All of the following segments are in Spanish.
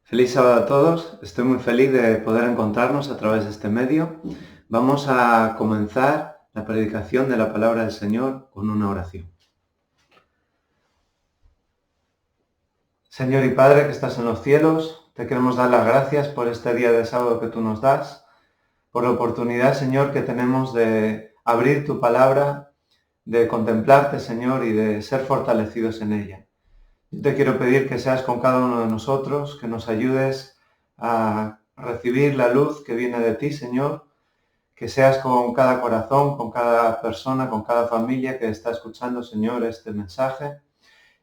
Feliz sábado a todos. Estoy muy feliz de poder encontrarnos a través de este medio. Vamos a comenzar la predicación de la palabra del Señor con una oración. Señor y Padre que estás en los cielos, te queremos dar las gracias por este día de sábado que tú nos das, por la oportunidad, Señor, que tenemos de abrir tu palabra, de contemplarte, Señor, y de ser fortalecidos en ella. Yo te quiero pedir que seas con cada uno de nosotros, que nos ayudes a recibir la luz que viene de ti, Señor, que seas con cada corazón, con cada persona, con cada familia que está escuchando, Señor, este mensaje,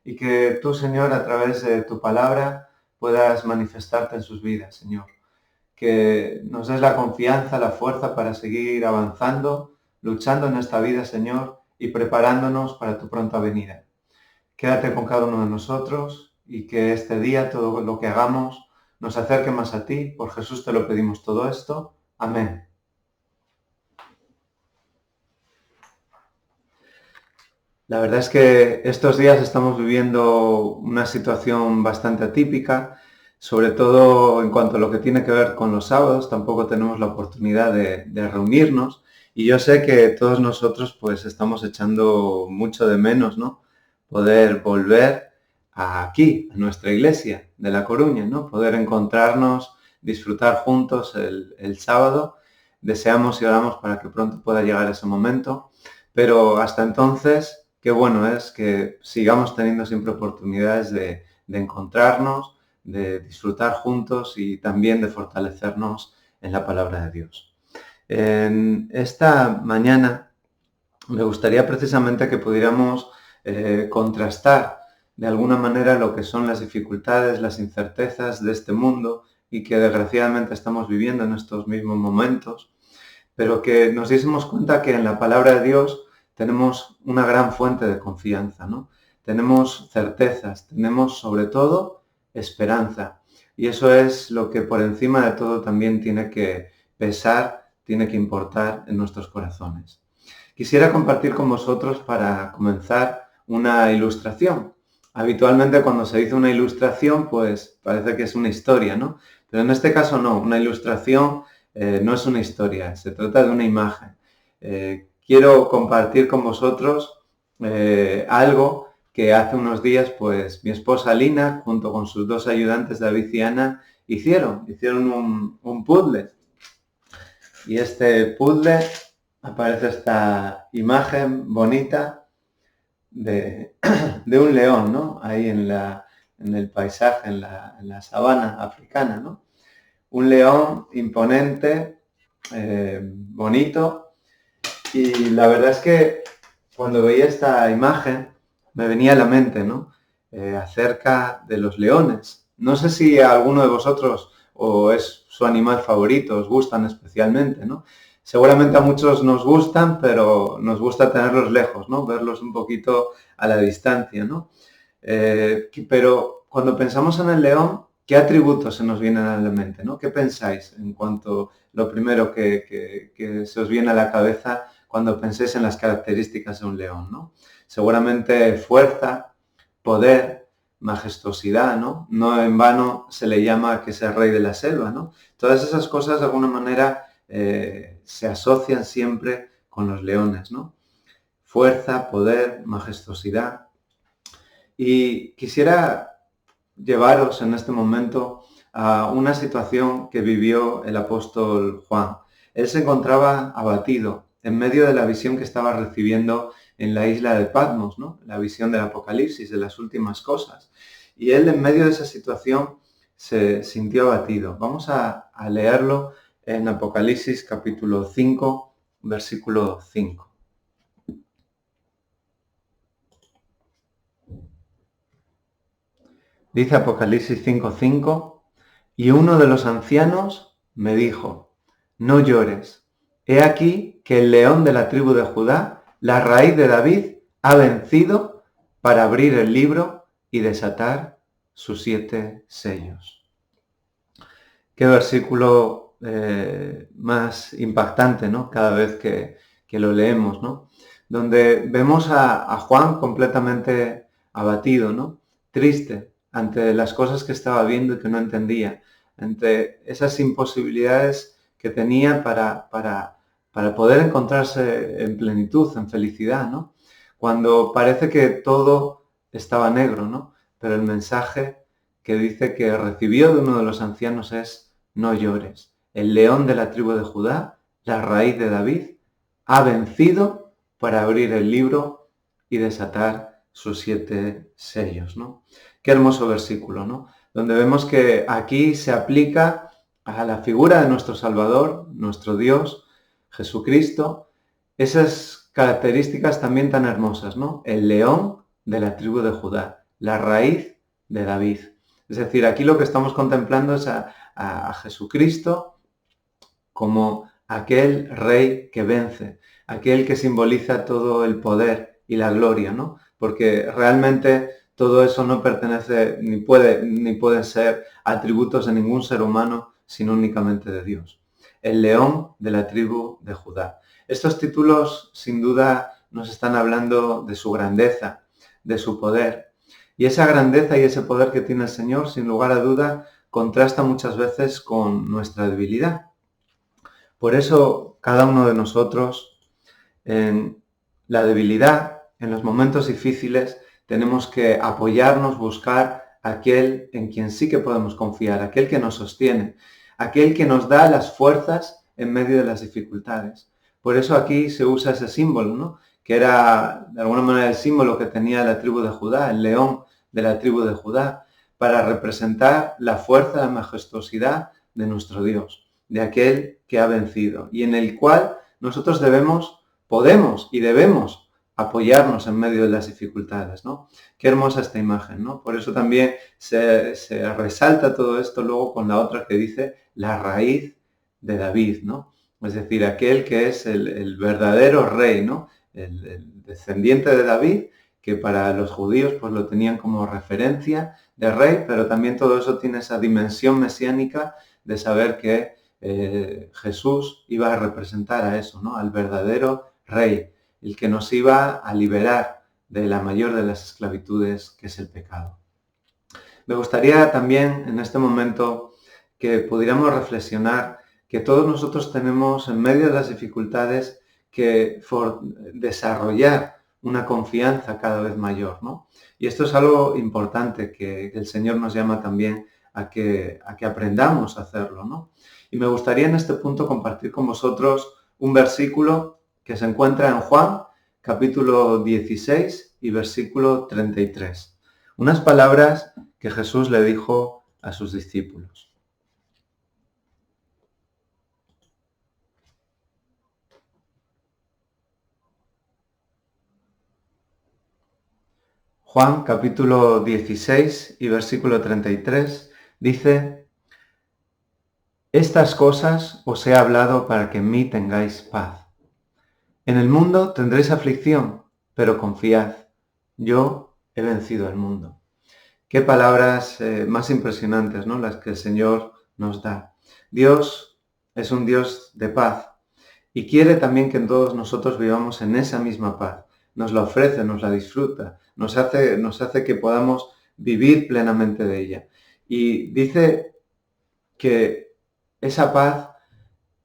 y que tú, Señor, a través de tu palabra puedas manifestarte en sus vidas, Señor. Que nos des la confianza, la fuerza para seguir avanzando, luchando en esta vida, Señor, y preparándonos para tu pronta venida. Quédate con cada uno de nosotros y que este día todo lo que hagamos nos acerque más a ti. Por Jesús te lo pedimos todo esto. Amén. La verdad es que estos días estamos viviendo una situación bastante atípica, sobre todo en cuanto a lo que tiene que ver con los sábados. Tampoco tenemos la oportunidad de reunirnos y yo sé que todos nosotros pues estamos echando mucho de menos, ¿no? Poder volver aquí, a nuestra iglesia de La Coruña, ¿no? Poder encontrarnos, disfrutar juntos el sábado. Deseamos y oramos para que pronto pueda llegar ese momento, pero hasta entonces qué bueno es que sigamos teniendo siempre oportunidades de encontrarnos, de disfrutar juntos y también de fortalecernos en la palabra de Dios. En esta mañana me gustaría precisamente que pudiéramos contrastar de alguna manera lo que son las dificultades, las incertezas de este mundo y que desgraciadamente estamos viviendo en estos mismos momentos, pero que nos diésemos cuenta que en la palabra de Dios tenemos una gran fuente de confianza, ¿no? Tenemos certezas, tenemos sobre todo esperanza. Y eso es lo que por encima de todo también tiene que pesar, tiene que importar en nuestros corazones. Quisiera compartir con vosotros para comenzar una ilustración. Habitualmente cuando se dice una ilustración, pues parece que es una historia, ¿no? Pero en este caso no, una ilustración no es una historia, se trata de una imagen. Quiero compartir con vosotros algo que hace unos días pues mi esposa Lina junto con sus dos ayudantes David y Ana hicieron un puzzle. Y este puzzle aparece esta imagen bonita de un león, ¿no? Ahí en el paisaje, en la sabana africana, ¿no? Un león imponente, bonito, y la verdad es que cuando veía esta imagen me venía a la mente, ¿no? Acerca de los leones. No sé si a alguno de vosotros o es su animal favorito, os gustan especialmente, ¿no? Seguramente a muchos nos gustan, pero nos gusta tenerlos lejos, ¿no? Verlos un poquito a la distancia, ¿no? Pero cuando pensamos en el león, ¿qué atributos se nos vienen a la mente, ¿no? ¿Qué pensáis en cuanto lo primero que se os viene a la cabeza cuando penséis en las características de un león, ¿no? Seguramente fuerza, poder, majestuosidad, ¿no? No en vano se le llama que es el rey de la selva, ¿no? Todas esas cosas de alguna manera se asocian siempre con los leones, ¿no? Fuerza, poder, majestuosidad. Y quisiera llevaros en este momento a una situación que vivió el apóstol Juan. Él se encontraba abatido en medio de la visión que estaba recibiendo en la isla de Patmos, ¿no? La visión del Apocalipsis, de las últimas cosas. Y él en medio de esa situación se sintió abatido. Vamos a leerlo en Apocalipsis capítulo 5, versículo 5. Dice Apocalipsis 5:5, y uno de los ancianos me dijo, no llores, he aquí que el león de la tribu de Judá, la raíz de David, ha vencido para abrir el libro y desatar sus 7 sellos. Qué versículo más impactante, ¿no? Cada vez que lo leemos, ¿no? Donde vemos a Juan completamente abatido, ¿no? Triste, ante las cosas que estaba viendo y que no entendía, ante esas imposibilidades que tenía para poder encontrarse en plenitud, en felicidad, ¿no? Cuando parece que todo estaba negro, ¿no? Pero el mensaje que dice que recibió de uno de los ancianos es: no llores. El león de la tribu de Judá, la raíz de David, ha vencido para abrir el libro y desatar sus 7 sellos, ¿no? Qué hermoso versículo, ¿no? Donde vemos que aquí se aplica a la figura de nuestro Salvador, nuestro Dios, Jesucristo, esas características también tan hermosas, ¿no? El león de la tribu de Judá, la raíz de David. Es decir, aquí lo que estamos contemplando es a Jesucristo como aquel rey que vence, aquel que simboliza todo el poder y la gloria, ¿no? Porque realmente todo eso no pertenece, ni pueden ser atributos de ningún ser humano, sino únicamente de Dios. El león de la tribu de Judá. Estos títulos, sin duda, nos están hablando de su grandeza, de su poder. Y esa grandeza y ese poder que tiene el Señor, sin lugar a duda, contrasta muchas veces con nuestra debilidad. Por eso, cada uno de nosotros, en la debilidad, en los momentos difíciles, tenemos que apoyarnos, buscar aquel en quien sí que podemos confiar, aquel que nos sostiene, aquel que nos da las fuerzas en medio de las dificultades. Por eso aquí se usa ese símbolo, ¿no? Que era de alguna manera el símbolo que tenía la tribu de Judá, el león de la tribu de Judá, para representar la fuerza, la majestuosidad de nuestro Dios, de aquel que ha vencido y en el cual nosotros podemos y debemos apoyarnos en medio de las dificultades, ¿no? Qué hermosa esta imagen, ¿no? Por eso también se resalta todo esto luego con la otra que dice la raíz de David, ¿no? Es decir, aquel que es el verdadero rey, ¿no? El descendiente de David, que para los judíos pues lo tenían como referencia de rey, pero también todo eso tiene esa dimensión mesiánica de saber que Jesús iba a representar a eso, ¿no? Al verdadero rey, el que nos iba a liberar de la mayor de las esclavitudes, que es el pecado. Me gustaría también en este momento que pudiéramos reflexionar que todos nosotros tenemos en medio de las dificultades que desarrollar una confianza cada vez mayor, ¿no? Y esto es algo importante que el Señor nos llama también a que aprendamos a hacerlo, ¿no? Y me gustaría en este punto compartir con vosotros un versículo que se encuentra en Juan, capítulo 16 y versículo 33. Unas palabras que Jesús le dijo a sus discípulos. Juan capítulo 16 y versículo 33 dice: estas cosas os he hablado para que en mí tengáis paz. En el mundo tendréis aflicción, pero confiad, yo he vencido al mundo. Qué palabras más impresionantes, ¿no? Las que el Señor nos da. Dios es un Dios de paz y quiere también que todos nosotros vivamos en esa misma paz. Nos la ofrece, nos la disfruta, nos hace que podamos vivir plenamente de ella. Y dice que esa paz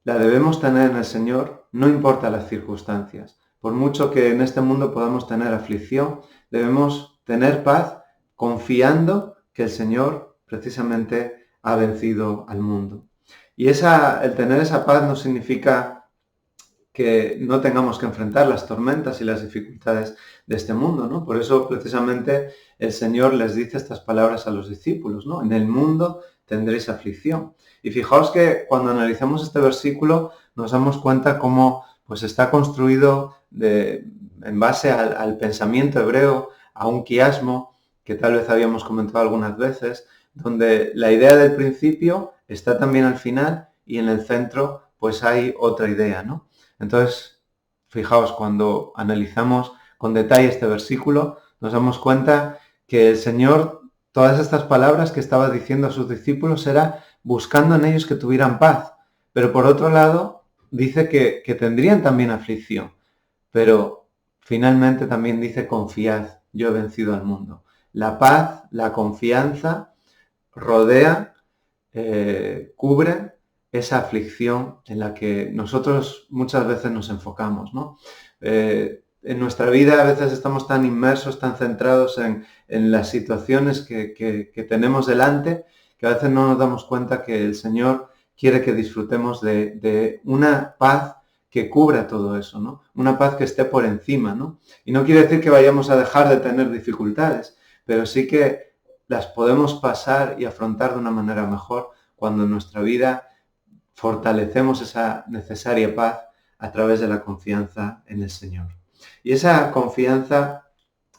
la debemos tener en el Señor, no importa las circunstancias. Por mucho que en este mundo podamos tener aflicción, debemos tener paz confiando que el Señor precisamente ha vencido al mundo. Y el tener esa paz no significa que no tengamos que enfrentar las tormentas y las dificultades de este mundo, ¿no? Por eso precisamente el Señor les dice estas palabras a los discípulos, ¿no? En el mundo tendréis aflicción. Y fijaos que cuando analizamos este versículo nos damos cuenta cómo pues está construido en base al pensamiento hebreo, a un quiasmo que tal vez habíamos comentado algunas veces, donde la idea del principio está también al final y en el centro pues hay otra idea, ¿no? Entonces, fijaos, cuando analizamos con detalle este versículo, nos damos cuenta que el Señor, todas estas palabras que estaba diciendo a sus discípulos, era buscando en ellos que tuvieran paz. Pero por otro lado, dice que tendrían también aflicción. Pero finalmente también dice: confiad, yo he vencido al mundo. La paz, la confianza rodea, cubre esa aflicción en la que nosotros muchas veces nos enfocamos, ¿no? En nuestra vida a veces estamos tan inmersos, tan centrados en las situaciones que tenemos delante, que a veces no nos damos cuenta que el Señor quiere que disfrutemos de una paz que cubra todo eso, ¿no? Una paz que esté por encima, ¿no? Y no quiere decir que vayamos a dejar de tener dificultades, pero sí que las podemos pasar y afrontar de una manera mejor cuando en nuestra vida fortalecemos esa necesaria paz a través de la confianza en el Señor. Y esa confianza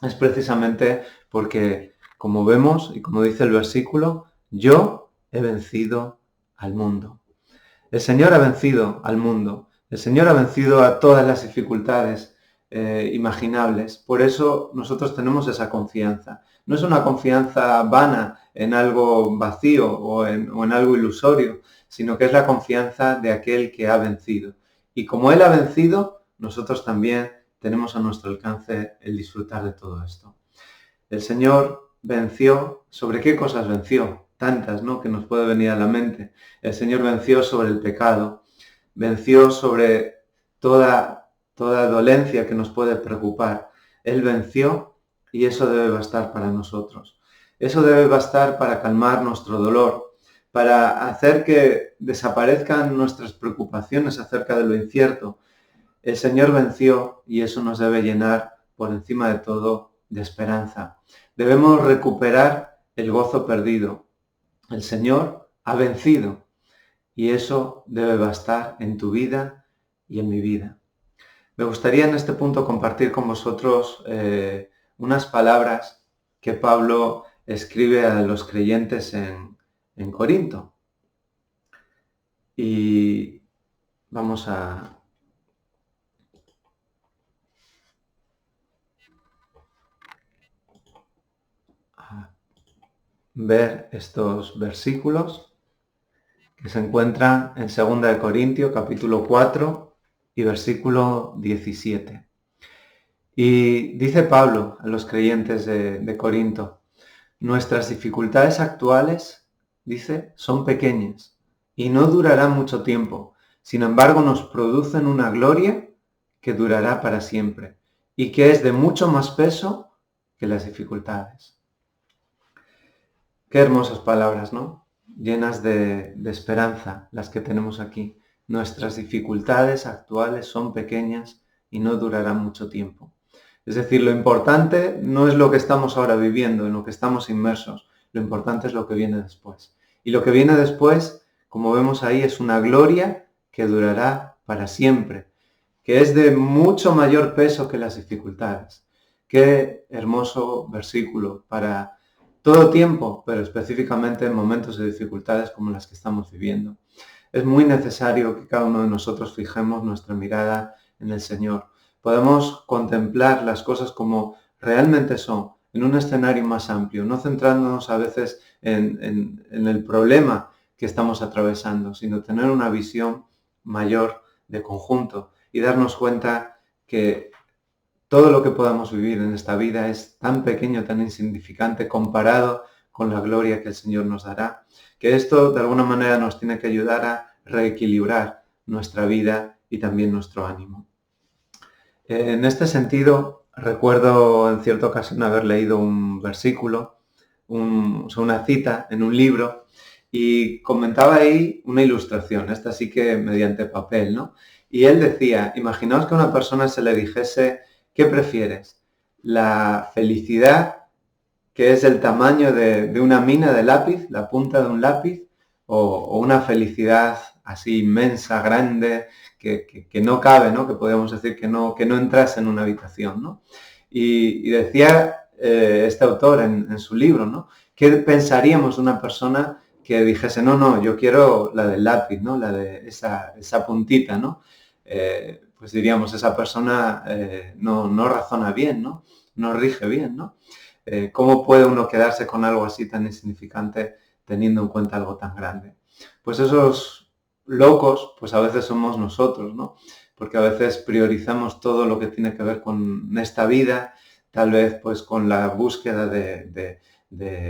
es precisamente porque, como vemos y como dice el versículo, yo he vencido al mundo. El Señor ha vencido al mundo. El Señor ha vencido a todas las dificultades imaginables. Por eso nosotros tenemos esa confianza. No es una confianza vana en algo vacío o en algo ilusorio, sino que es la confianza de aquel que ha vencido. Y como Él ha vencido, nosotros también tenemos a nuestro alcance el disfrutar de todo esto. El Señor venció. ¿Sobre qué cosas venció? Tantas, ¿no?, que nos puede venir a la mente. El Señor venció sobre el pecado, venció sobre toda dolencia que nos puede preocupar. Él venció y eso debe bastar para nosotros. Eso debe bastar para calmar nuestro dolor, para hacer que desaparezcan nuestras preocupaciones acerca de lo incierto. El Señor venció y eso nos debe llenar por encima de todo de esperanza. Debemos recuperar el gozo perdido. El Señor ha vencido y eso debe bastar en tu vida y en mi vida. Me gustaría en este punto compartir con vosotros unas palabras que Pablo escribe a los creyentes en Corinto. Y vamos a ver estos versículos que se encuentran en 2 Corintios capítulo 4 y versículo 17. Y dice Pablo a los creyentes de Corinto: nuestras dificultades actuales, dice, son pequeñas y no durarán mucho tiempo. Sin embargo, nos producen una gloria que durará para siempre y que es de mucho más peso que las dificultades. Qué hermosas palabras, ¿no? Llenas de esperanza las que tenemos aquí. Nuestras dificultades actuales son pequeñas y no durarán mucho tiempo. Es decir, lo importante no es lo que estamos ahora viviendo, en lo que estamos inmersos. Lo importante es lo que viene después. Y lo que viene después, como vemos ahí, es una gloria que durará para siempre, que es de mucho mayor peso que las dificultades. Qué hermoso versículo para todo tiempo, pero específicamente en momentos de dificultades como las que estamos viviendo. Es muy necesario que cada uno de nosotros fijemos nuestra mirada en el Señor. Podemos contemplar las cosas como realmente son, en un escenario más amplio, no centrándonos a veces en el problema que estamos atravesando, sino tener una visión mayor de conjunto y darnos cuenta que todo lo que podamos vivir en esta vida es tan pequeño, tan insignificante comparado con la gloria que el Señor nos dará, que esto de alguna manera nos tiene que ayudar a reequilibrar nuestra vida y también nuestro ánimo. En este sentido, recuerdo en cierta ocasión haber leído un versículo, una cita en un libro, y comentaba ahí una ilustración, esta sí que mediante papel, ¿no? Y él decía: imaginaos que a una persona se le dijese: ¿qué prefieres? ¿La felicidad, que es el tamaño de una mina de lápiz, la punta de un lápiz, o una felicidad así inmensa, grande, que no cabe, ¿no?, que podríamos decir que no entrase en una habitación, ¿no? Y decía este autor en su libro, ¿no?, ¿qué pensaríamos de una persona que dijese: no, yo quiero la del lápiz, ¿no?, la de esa puntita, ¿no? Pues diríamos, esa persona no razona bien, ¿no? No rige bien, ¿no? ¿Cómo puede uno quedarse con algo así tan insignificante teniendo en cuenta algo tan grande? Pues esos locos, pues a veces somos nosotros, ¿no? Porque a veces priorizamos todo lo que tiene que ver con esta vida tal vez pues con la búsqueda de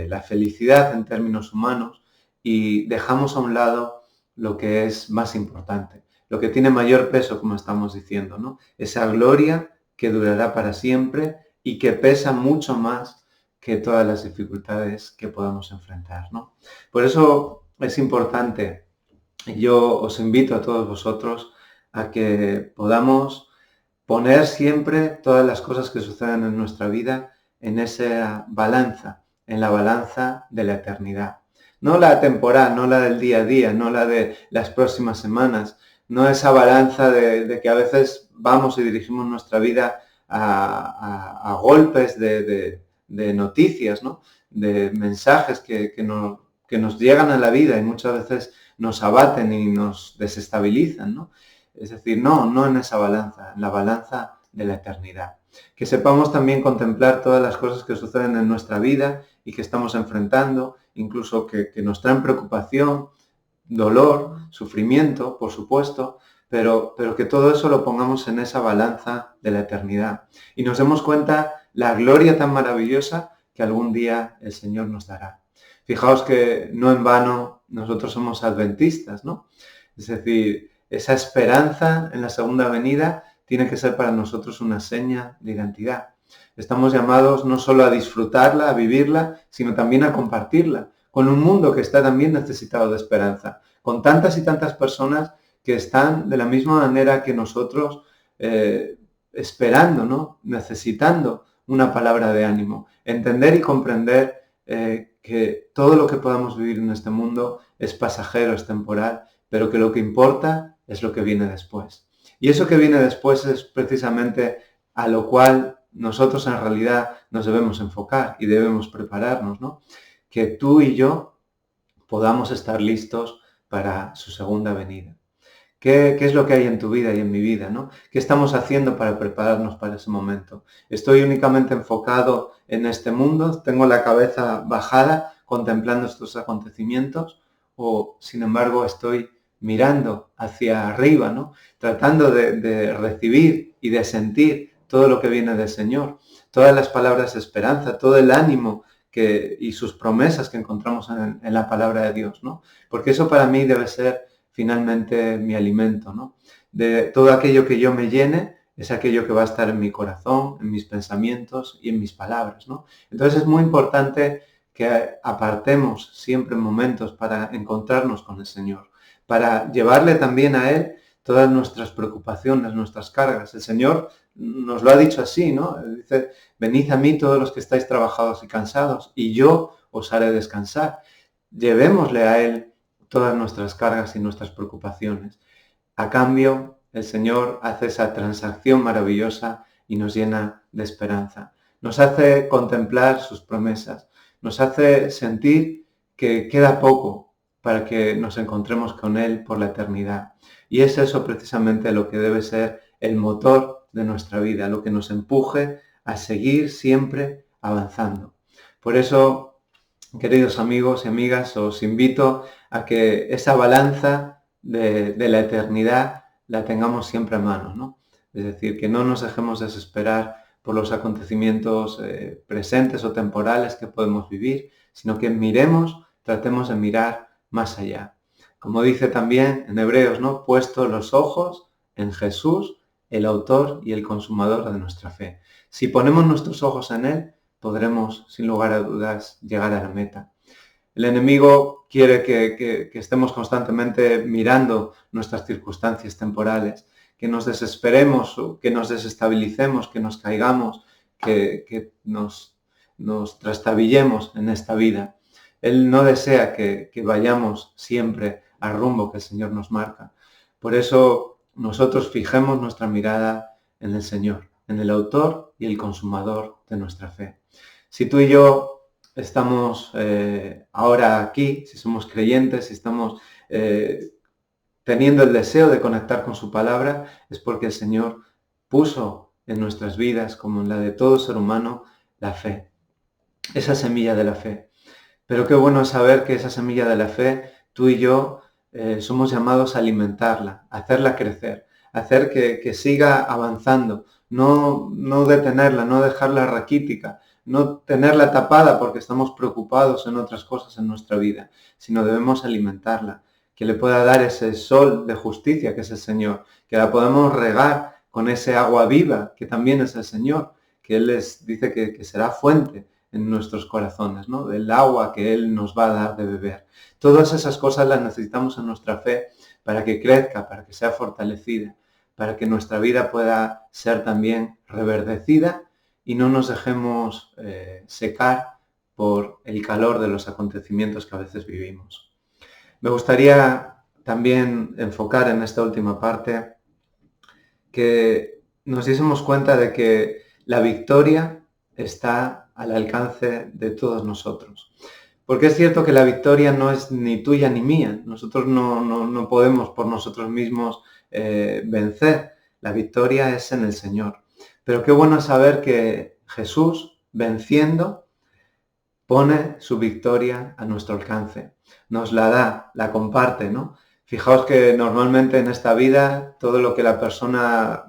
la felicidad en términos humanos y dejamos a un lado lo que es más importante, lo que tiene mayor peso, como estamos diciendo, ¿no? Esa gloria que durará para siempre y que pesa mucho más que todas las dificultades que podamos enfrentar, ¿no? Por eso es importante, yo os invito a todos vosotros a que podamos poner siempre todas las cosas que suceden en nuestra vida en esa balanza, en la balanza de la eternidad. No la temporal, no la del día a día, no la de las próximas semanas, no esa balanza de que a veces vamos y dirigimos nuestra vida a golpes de noticias, ¿no? De mensajes que nos llegan a la vida y muchas veces nos abaten y nos desestabilizan, ¿no? Es decir, no en esa balanza, en la balanza de la eternidad. Que sepamos también contemplar todas las cosas que suceden en nuestra vida y que estamos enfrentando, incluso que nos traen preocupación, dolor, sufrimiento, por supuesto, pero que todo eso lo pongamos en esa balanza de la eternidad. Y nos demos cuenta la gloria tan maravillosa que algún día el Señor nos dará. Fijaos que no en vano nosotros somos adventistas, ¿no? Es decir, esa esperanza en la segunda venida tiene que ser para nosotros una seña de identidad. Estamos llamados no solo a disfrutarla, a vivirla, sino también a compartirla con un mundo que está también necesitado de esperanza, con tantas y tantas personas que están de la misma manera que nosotros esperando, ¿no? Necesitando una palabra de ánimo, entender y comprender que todo lo que podamos vivir en este mundo es pasajero, es temporal, pero que lo que importa es lo que viene después. Y eso que viene después es precisamente a lo cual nosotros en realidad nos debemos enfocar y debemos prepararnos, ¿no? Que tú y yo podamos estar listos para su segunda venida. ¿Qué es lo que hay en tu vida y en mi vida, ¿no? ¿Qué estamos haciendo para prepararnos para ese momento? ¿Estoy únicamente enfocado en este mundo? ¿Tengo la cabeza bajada contemplando estos acontecimientos? ¿O, sin embargo, estoy mirando hacia arriba, ¿no? Tratando de recibir y de sentir todo lo que viene del Señor, todas las palabras de esperanza, todo el ánimo y sus promesas que encontramos en la palabra de Dios, ¿no? Porque eso para mí debe ser finalmente mi alimento, ¿no? De todo aquello que yo me llene es aquello que va a estar en mi corazón, en mis pensamientos y en mis palabras, ¿no? Entonces es muy importante que apartemos siempre momentos para encontrarnos con el Señor, para llevarle también a Él todas nuestras preocupaciones, nuestras cargas. El Señor nos lo ha dicho así, ¿no? Dice, venid a mí todos los que estáis trabajados y cansados, y yo os haré descansar. Llevémosle a Él todas nuestras cargas y nuestras preocupaciones. A cambio, el Señor hace esa transacción maravillosa y nos llena de esperanza. Nos hace contemplar sus promesas, nos hace sentir que queda poco para que nos encontremos con Él por la eternidad. Y es eso precisamente lo que debe ser el motor de nuestra vida, lo que nos empuje a seguir siempre avanzando. Por eso, queridos amigos y amigas, os invito a que esa balanza de la eternidad la tengamos siempre a mano, ¿no? Es decir, que no nos dejemos desesperar por los acontecimientos presentes o temporales que podemos vivir, sino que tratemos de mirar más allá. Como dice también en Hebreos, ¿no? Puesto los ojos en Jesús, el autor y el consumador de nuestra fe. Si ponemos nuestros ojos en Él, podremos, sin lugar a dudas, llegar a la meta. El enemigo quiere que estemos constantemente mirando nuestras circunstancias temporales, que nos desesperemos, que nos desestabilicemos, que nos caigamos, que nos trastabillemos en esta vida. Él no desea que vayamos siempre al rumbo que el Señor nos marca. Por eso nosotros fijemos nuestra mirada en el Señor, en el autor y el consumador de nuestra fe. Si tú y yo estamos ahora aquí, si somos creyentes, si estamos teniendo el deseo de conectar con su palabra, es porque el Señor puso en nuestras vidas, como en la de todo ser humano, la fe, esa semilla de la fe. Pero qué bueno es saber que esa semilla de la fe, tú y yo somos llamados a alimentarla, a hacerla crecer, a hacer que siga avanzando, no detenerla, no dejarla raquítica, no tenerla tapada porque estamos preocupados en otras cosas en nuestra vida, sino debemos alimentarla, que le pueda dar ese sol de justicia que es el Señor, que la podemos regar con ese agua viva que también es el Señor, que Él dice que será fuente en nuestros corazones, ¿no? Del agua que Él nos va a dar de beber. Todas esas cosas las necesitamos en nuestra fe para que crezca, para que sea fortalecida, para que nuestra vida pueda ser también reverdecida y no nos dejemos secar por el calor de los acontecimientos que a veces vivimos. Me gustaría también enfocar en esta última parte que nos diésemos cuenta de que la victoria está al alcance de todos nosotros. Porque es cierto que la victoria no es ni tuya ni mía. Nosotros no podemos por nosotros mismos vencer. La victoria es en el Señor. Pero qué bueno saber que Jesús, venciendo, pone su victoria a nuestro alcance. Nos la da, la comparte, ¿no? Fijaos que normalmente en esta vida todo lo que una persona,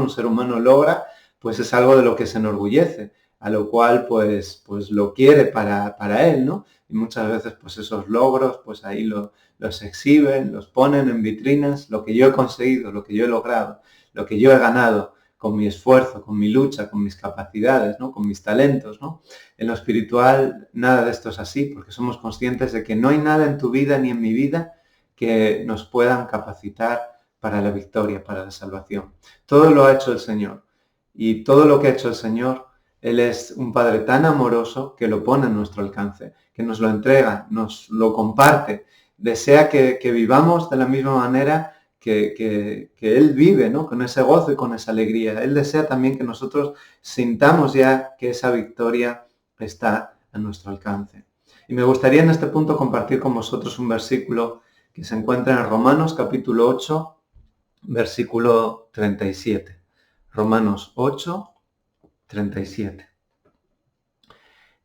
un ser humano logra, pues es algo de lo que se enorgullece, a lo cual pues lo quiere para él, ¿no? Y muchas veces pues esos logros pues ahí los exhiben, los ponen en vitrinas, lo que yo he conseguido, lo que yo he logrado, lo que yo he ganado con mi esfuerzo, con mi lucha, con mis capacidades, ¿no? Con mis talentos, ¿no? En lo espiritual nada de esto es así, porque somos conscientes de que no hay nada en tu vida ni en mi vida que nos puedan capacitar para la victoria, para la salvación. Todo lo ha hecho el Señor. Y todo lo que ha hecho el Señor, Él es un Padre tan amoroso que lo pone a nuestro alcance, que nos lo entrega, nos lo comparte. Desea que vivamos de la misma manera que Él vive, ¿no? Con ese gozo y con esa alegría. Él desea también que nosotros sintamos ya que esa victoria está a nuestro alcance. Y me gustaría en este punto compartir con vosotros un versículo que se encuentra en Romanos capítulo 8, versículo 37. Romanos 8, 37.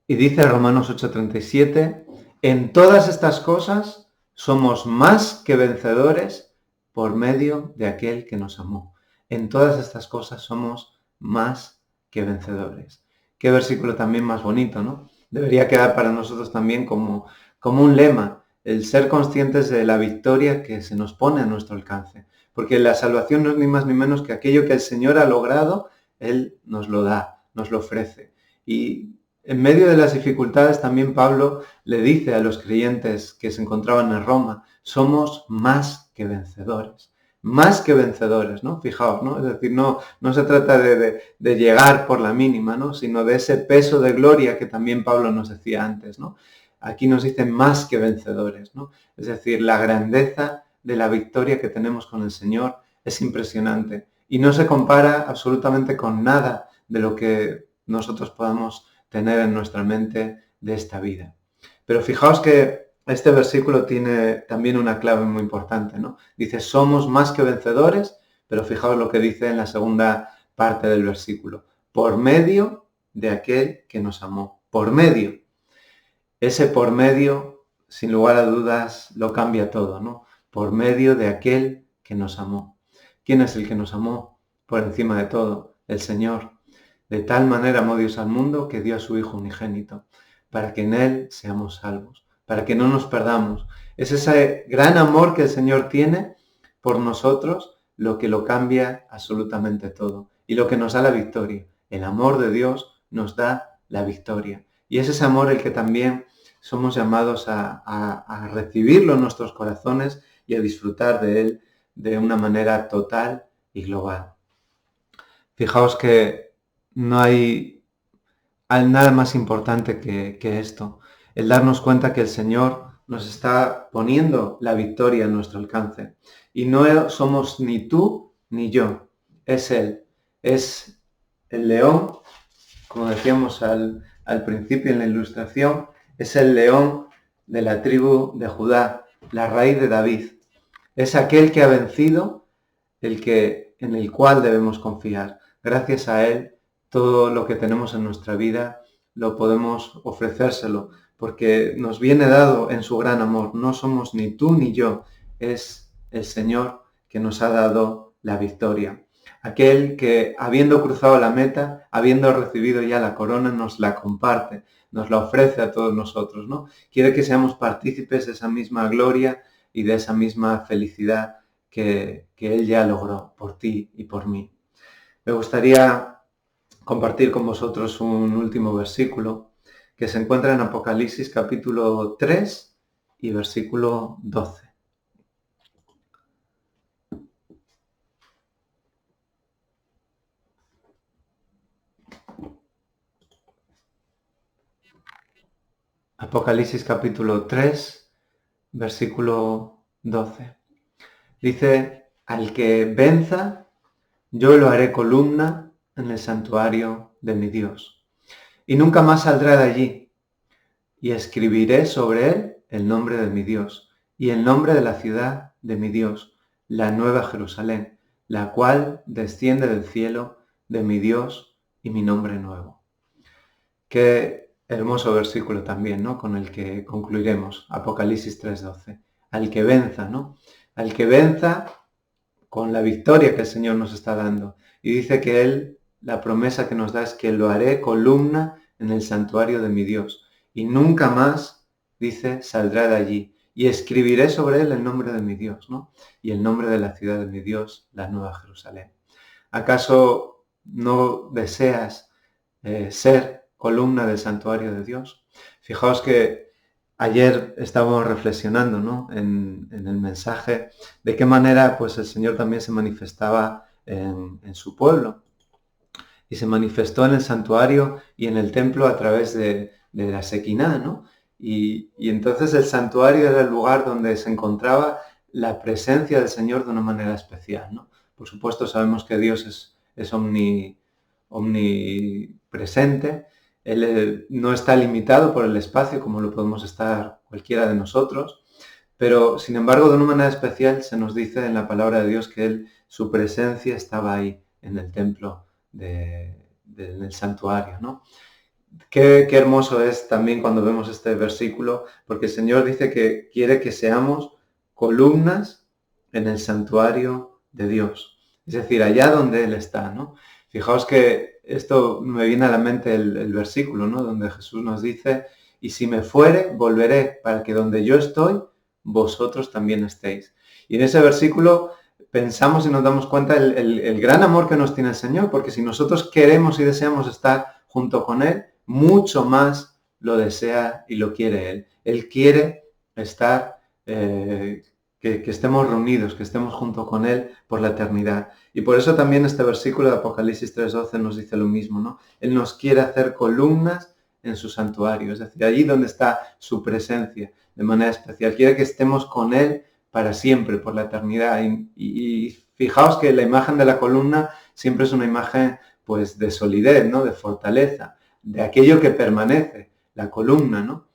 Y dice Romanos 8, 37, en todas estas cosas somos más que vencedores por medio de aquel que nos amó. En todas estas cosas somos más que vencedores. Qué versículo también más bonito, ¿no? Debería quedar para nosotros también como un lema, el ser conscientes de la victoria que se nos pone a nuestro alcance. Porque la salvación no es ni más ni menos que aquello que el Señor ha logrado, Él nos lo da, nos lo ofrece. Y en medio de las dificultades también Pablo le dice a los creyentes que se encontraban en Roma, somos más que vencedores. Más que vencedores, ¿no? Fijaos, ¿no? Es decir, no se trata de llegar por la mínima, ¿no? Sino de ese peso de gloria que también Pablo nos decía antes, ¿no? Aquí nos dicen más que vencedores, ¿no? Es decir, la grandeza de la victoria que tenemos con el Señor es impresionante y no se compara absolutamente con nada de lo que nosotros podamos tener en nuestra mente de esta vida. Pero fijaos que este versículo tiene también una clave muy importante, ¿no? Dice, somos más que vencedores, pero fijaos lo que dice en la segunda parte del versículo, por medio de aquel que nos amó, por medio. Ese por medio, sin lugar a dudas, lo cambia todo, ¿no? Por medio de aquel que nos amó. ¿Quién es el que nos amó? Por encima de todo, el Señor. De tal manera amó Dios al mundo que dio a su Hijo unigénito, para que en Él seamos salvos, para que no nos perdamos. Es ese gran amor que el Señor tiene por nosotros lo que lo cambia absolutamente todo y lo que nos da la victoria. El amor de Dios nos da la victoria. Y es ese amor el que también somos llamados a recibirlo en nuestros corazones y a disfrutar de Él de una manera total y global. Fijaos que no hay nada más importante que esto, el darnos cuenta que el Señor nos está poniendo la victoria en nuestro alcance. Y no somos ni tú ni yo, es Él. Es el león, como decíamos al principio en la ilustración, es el león de la tribu de Judá, la raíz de David. Es aquel que ha vencido, en el cual debemos confiar. Gracias a Él, todo lo que tenemos en nuestra vida lo podemos ofrecérselo, porque nos viene dado en su gran amor. No somos ni tú ni yo, es el Señor que nos ha dado la victoria. Aquel que, habiendo cruzado la meta, habiendo recibido ya la corona, nos la comparte, nos la ofrece a todos nosotros, ¿no? Quiere que seamos partícipes de esa misma gloria y de esa misma felicidad que Él ya logró por ti y por mí. Me gustaría compartir con vosotros un último versículo que se encuentra en Apocalipsis capítulo 3 y versículo 12. Apocalipsis capítulo 3, versículo 12. Dice, al que venza, yo lo haré columna en el santuario de mi Dios. Y nunca más saldrá de allí. Y escribiré sobre él el nombre de mi Dios y el nombre de la ciudad de mi Dios, la nueva Jerusalén, la cual desciende del cielo de mi Dios y mi nombre nuevo. Qué hermoso versículo también, ¿no? Con el que concluiremos, Apocalipsis 3:12. Al que venza, ¿no? Al que venza con la victoria que el Señor nos está dando. Y dice que Él, la promesa que nos da es que lo haré columna en el santuario de mi Dios. Y nunca más, dice, saldrá de allí. Y escribiré sobre Él el nombre de mi Dios, ¿no? Y el nombre de la ciudad de mi Dios, la nueva Jerusalén. ¿Acaso no deseas ser columna del santuario de Dios? Fijaos que ayer estábamos reflexionando, ¿no? en el mensaje de qué manera pues el Señor también se manifestaba en su pueblo. Y se manifestó en el santuario y en el templo a través de la Shekinah, ¿no? Y entonces el santuario era el lugar donde se encontraba la presencia del Señor de una manera especial, ¿no? Por supuesto sabemos que Dios es omnipresente. Él no está limitado por el espacio como lo podemos estar cualquiera de nosotros, pero sin embargo de una manera especial se nos dice en la palabra de Dios que su presencia estaba ahí en el templo del santuario, ¿no? Qué hermoso es también cuando vemos este versículo, porque el Señor dice que quiere que seamos columnas en el santuario de Dios, es decir, allá donde Él está, ¿no? Fijaos que esto me viene a la mente el versículo, ¿no? Donde Jesús nos dice, y si me fuere, volveré, para que donde yo estoy, vosotros también estéis. Y en ese versículo pensamos y nos damos cuenta el gran amor que nos tiene el Señor, porque si nosotros queremos y deseamos estar junto con Él, mucho más lo desea y lo quiere Él. Él quiere estar, que estemos reunidos, que estemos junto con Él por la eternidad. Y por eso también este versículo de Apocalipsis 3:12 nos dice lo mismo, ¿no? Él nos quiere hacer columnas en su santuario, es decir, allí donde está su presencia, de manera especial. Quiere que estemos con Él para siempre, por la eternidad. Y fijaos que la imagen de la columna siempre es una imagen pues de solidez, ¿no? De fortaleza, de aquello que permanece, la columna, ¿no?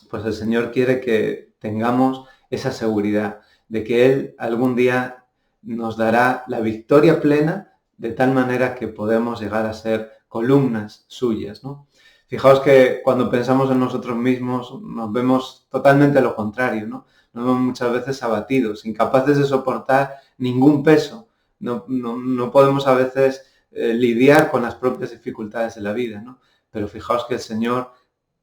Pues el Señor quiere que tengamos esa seguridad de que Él algún día nos dará la victoria plena de tal manera que podemos llegar a ser columnas suyas, ¿no? Fijaos que cuando pensamos en nosotros mismos nos vemos totalmente lo contrario, ¿no? Nos vemos muchas veces abatidos, incapaces de soportar ningún peso. No podemos a veces lidiar con las propias dificultades de la vida, ¿no? Pero fijaos que el Señor,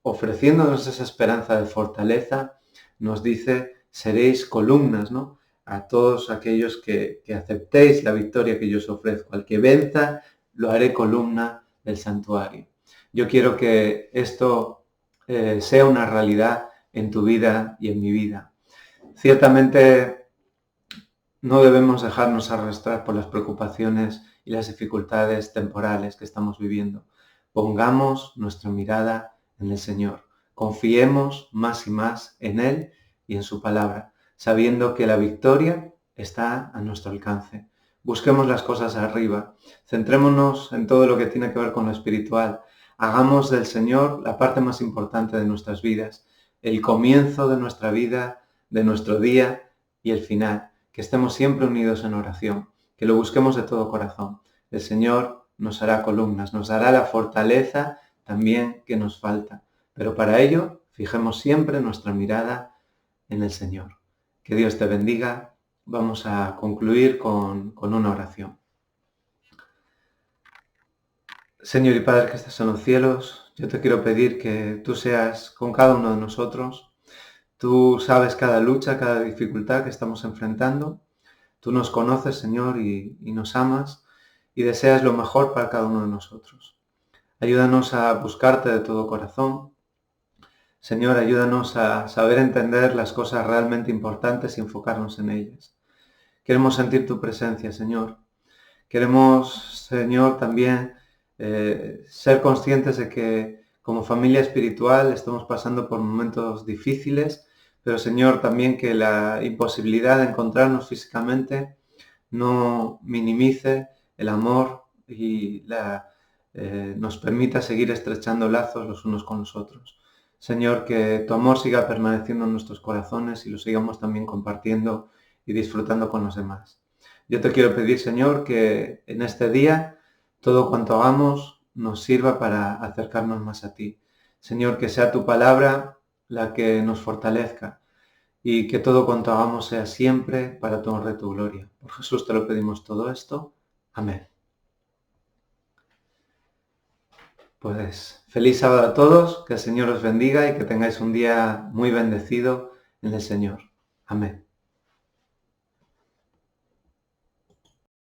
ofreciéndonos esa esperanza de fortaleza, nos dice, seréis columnas, ¿no? A todos aquellos que aceptéis la victoria que yo os ofrezco. Al que venza, lo haré columna del santuario. Yo quiero que esto sea una realidad en tu vida y en mi vida. Ciertamente no debemos dejarnos arrastrar por las preocupaciones y las dificultades temporales que estamos viviendo. Pongamos nuestra mirada en el Señor. Confiemos más y más en Él y en su palabra, sabiendo que la victoria está a nuestro alcance. Busquemos las cosas arriba. Centrémonos en todo lo que tiene que ver con lo espiritual. Hagamos del Señor la parte más importante de nuestras vidas, el comienzo de nuestra vida, de nuestro día y el final. Que estemos siempre unidos en oración, que lo busquemos de todo corazón. El Señor nos hará columnas, nos dará la fortaleza también que nos falta. Pero para ello, fijemos siempre nuestra mirada en el Señor. Que Dios te bendiga. Vamos a concluir con una oración. Señor y Padre que estás en los cielos, yo te quiero pedir que tú seas con cada uno de nosotros. Tú sabes cada lucha, cada dificultad que estamos enfrentando. Tú nos conoces, Señor, y nos amas y deseas lo mejor para cada uno de nosotros. Ayúdanos a buscarte de todo corazón. Señor, ayúdanos a saber entender las cosas realmente importantes y enfocarnos en ellas. Queremos sentir tu presencia, Señor. Queremos, Señor, también ser conscientes de que como familia espiritual estamos pasando por momentos difíciles, pero Señor, también que la imposibilidad de encontrarnos físicamente no minimice el amor y nos permita seguir estrechando lazos los unos con los otros. Señor, que tu amor siga permaneciendo en nuestros corazones y lo sigamos también compartiendo y disfrutando con los demás. Yo te quiero pedir, Señor, que en este día todo cuanto hagamos nos sirva para acercarnos más a ti. Señor, que sea tu palabra la que nos fortalezca y que todo cuanto hagamos sea siempre para tu honra y tu gloria. Por Jesús te lo pedimos todo esto. Amén. Pues feliz sábado a todos, que el Señor os bendiga y que tengáis un día muy bendecido en el Señor. Amén.